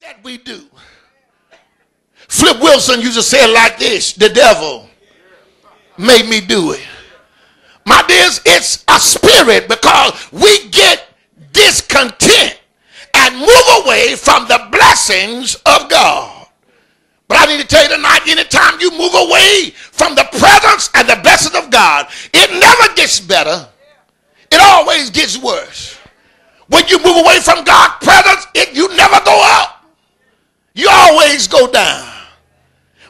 that we do. Flip Wilson used to say it like this: the devil made me do it. My dears, it's a spirit, because we get discontent and move away from the blessings of God. But I need to tell you tonight, anytime you move away from the presence and the blessings of God, it never gets better. It always gets worse. When you move away from God's presence, you never go up. You always go down.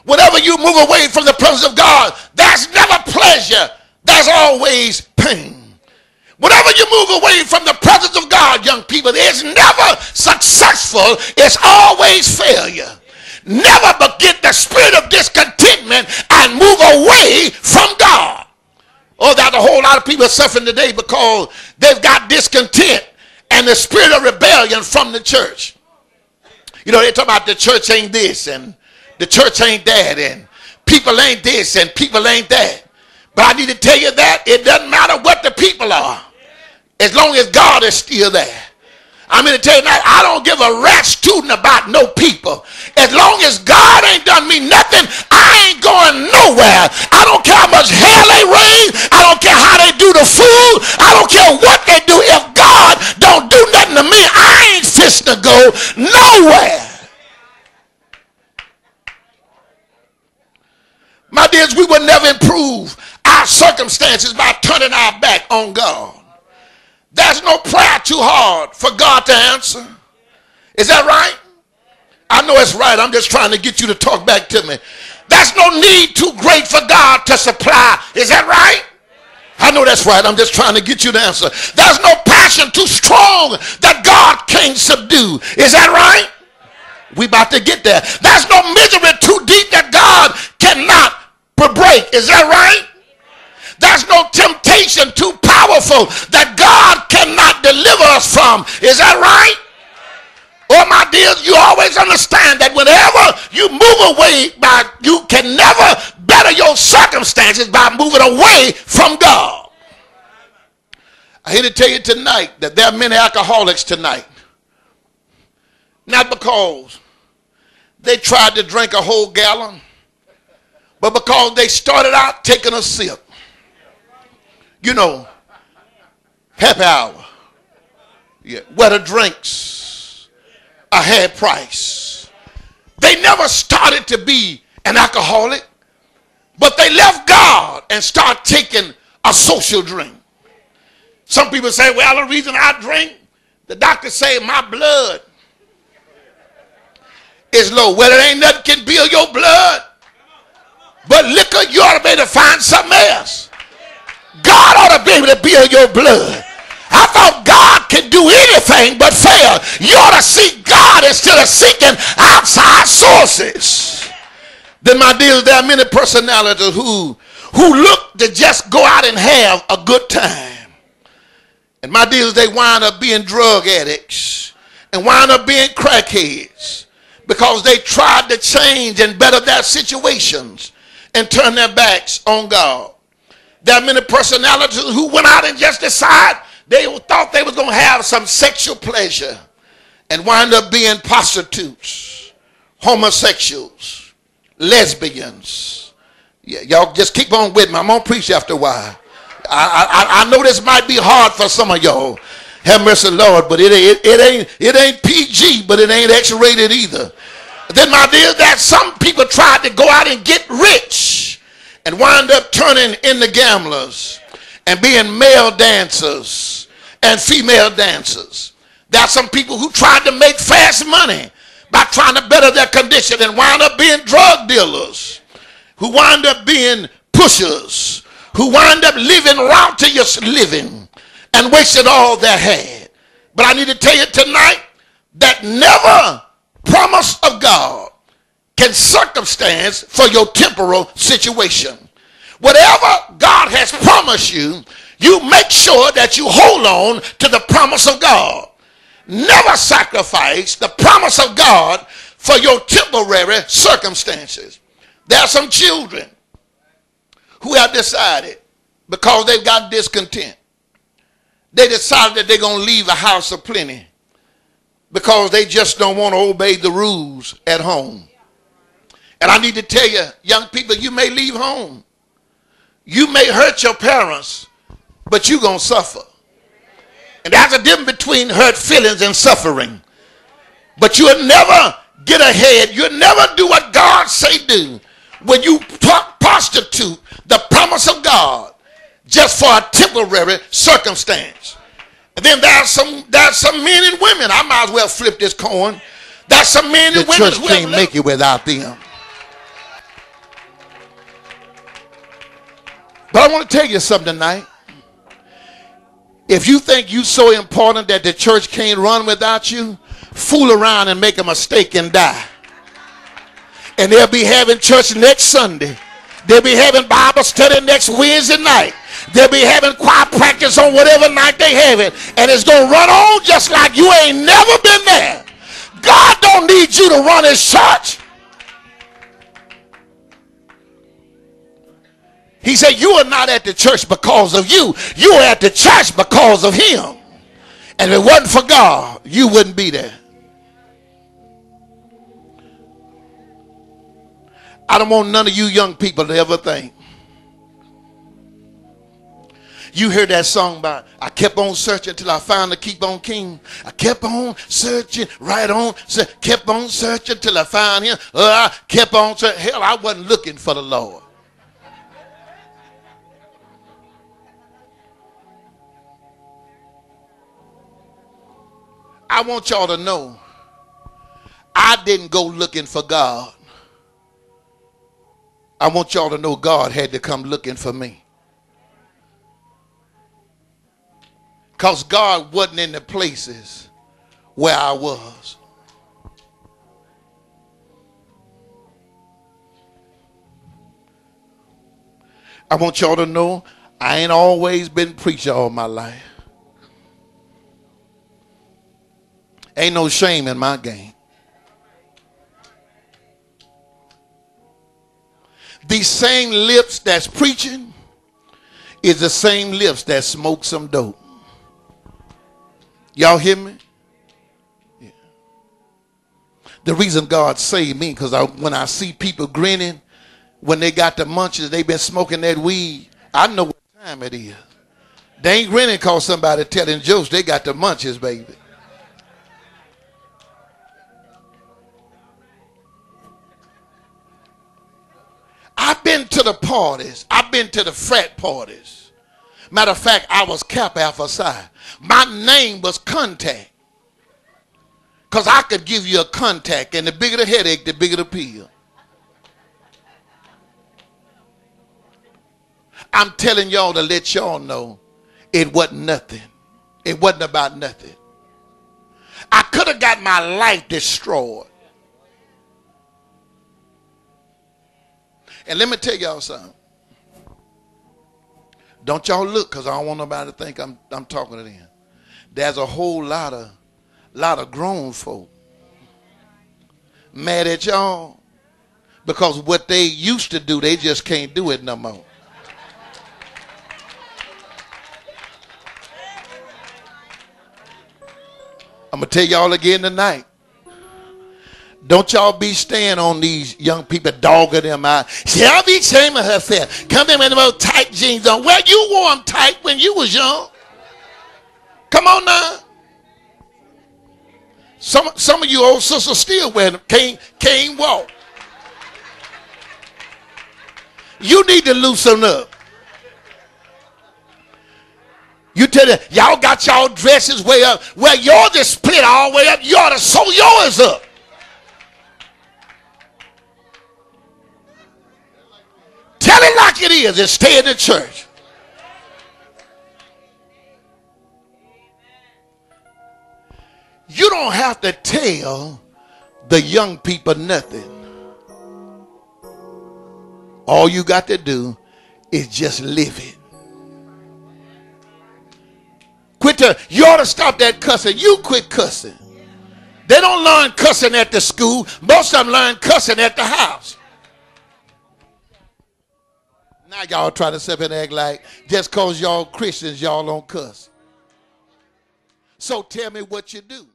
Whenever you move away from the presence of God, there's never pleasure. There's always pain. Whenever you move away from the presence of God, young people, it's never successful. It's always failure. Never forget the spirit of discontentment and move away from God. Oh, there's a whole lot of people suffering today because they've got discontent and the spirit of rebellion from the church. You know, they talk about the church ain't this and the church ain't that and people ain't this and people ain't that. But I need to tell you that it doesn't matter what the people are, as long as God is still there. I'm going to tell you that I don't give a rat's tooting about no people. As long as God ain't done me nothing, I ain't going nowhere. I don't care how much hell they raise. I don't care how they do the food. I don't care what they do. If God don't do nothing to me, I ain't fixed to go nowhere. My dears, we will never improve our circumstances by turning our back on God. There's no prayer too hard for God to answer. Is that right? I know it's right. I'm just trying to get you to talk back to me. There's no need too great for God to supply. Is that right? I know that's right. I'm just trying to get you to answer. There's no passion too strong that God can't subdue. Is that right? We about to get there. There's no misery too deep that God cannot break. Is that right? There's no temptation too powerful that God cannot deliver us from. Is that right? Oh, my dears, you always understand that whenever you move away, you can never better your circumstances by moving away from God. I here to tell you tonight that there are many alcoholics tonight. Not because they tried to drink a whole gallon, but because they started out taking a sip. You know, happy hour. Yeah, where the drinks are half price. They never started to be an alcoholic, but they left God and started taking a social drink. Some people say, well, the reason I drink, the doctor say my blood is low. Well, it ain't nothing can build your blood, but liquor, you ought to be able to find something else. God ought to be able to build your blood. I thought God can do anything but fail. You ought to seek God instead of seeking outside sources. Then, my dears, there are many personalities who look to just go out and have a good time. And my dears, they wind up being drug addicts and wind up being crackheads because they tried to change and better their situations and turn their backs on God. There are many personalities who went out and just decided they thought they was going to have some sexual pleasure and wind up being prostitutes, homosexuals, lesbians. Yeah, y'all just keep on with me. I'm going to preach after a while. I know this might be hard for some of y'all. Have mercy, Lord, but it ain't PG, but it ain't X-rated either. Then, my dear, that some people tried to go out and get rich and wind up turning into gamblers and being male dancers and female dancers. There are some people who tried to make fast money by trying to better their condition and wind up being drug dealers, who wind up being pushers, who wind up living raucous living and wasted all they had. But I need to tell you tonight that never promise of God can circumstance for your temporal situation. Whatever God has promised you, you make sure that you hold on to the promise of God. Never sacrifice the promise of God for your temporary circumstances. There are some children who have decided, because they've got discontent, they decided that they're going to leave a house of plenty because they just don't want to obey the rules at home. And I need to tell you, young people, you may leave home. You may hurt your parents, but you're going to suffer. And there's a difference between hurt feelings and suffering. But you'll never get ahead. You'll never do what God say do when you prostitute the promise of God just for a temporary circumstance. And then there's some men and women. I might as well flip this coin. There's some men and women who can't make it without them. But I want to tell you something tonight. If you think you're so important that the church can't run without you, fool around and make a mistake and die. And they'll be having church next Sunday. They'll be having Bible study next Wednesday night. They'll be having choir practice on whatever night they have it. And it's going to run on just like you ain't never been there. God don't need you to run his church. He said, you are not at the church because of you. You are at the church because of him. And if it wasn't for God, you wouldn't be there. I don't want none of you young people to ever think. You heard that song by, I kept on searching till I found the keep on king. I kept on searching, right on, kept on searching till I found him. I kept on searching. Hell, I wasn't looking for the Lord. I want y'all to know, I didn't go looking for God. I want y'all to know God had to come looking for me. Because God wasn't in the places where I was. I want y'all to know I ain't always been preacher all my life. Ain't no shame in my game. These same lips that's preaching is the same lips that smoke some dope. Y'all hear me? Yeah. The reason God saved me, because when I see people grinning, when they got the munchies, they been smoking that weed, I know what time it is. They ain't grinning because somebody telling jokes. They got the munchies, baby. I've been to the parties. I've been to the frat parties. Matter of fact, I was Cap Alpha Psi. My name was Contact. Because I could give you a contact, and the bigger the headache, the bigger the pill. I'm telling y'all to let y'all know it wasn't nothing. It wasn't about nothing. I could have got my life destroyed. And let me tell y'all something. Don't y'all look, because I don't want nobody to think I'm talking to them. There's a whole lot of grown folk mad at y'all because what they used to do, they just can't do it no more. I'm going to tell y'all again tonight. Don't y'all be staying on these young people, dogging them out. She'll be ashamed of herself. Come in with them old tight jeans on. Well, you wore them tight when you was young. Come on now. Some of you old sisters still wear them. Can't walk. You need to loosen up. You tell them, y'all got y'all dresses way up. Well, yours is split all the way up. You ought to sew yours up. Tell it like it is and stay in the church. You don't have to tell the young people nothing. All you got to do is just live it. You ought to stop that cussing. You quit cussing. They don't learn cussing at the school. Most of them learn cussing at the house. Now y'all try to sit and act like just because y'all Christians, y'all don't cuss. So tell me what you do.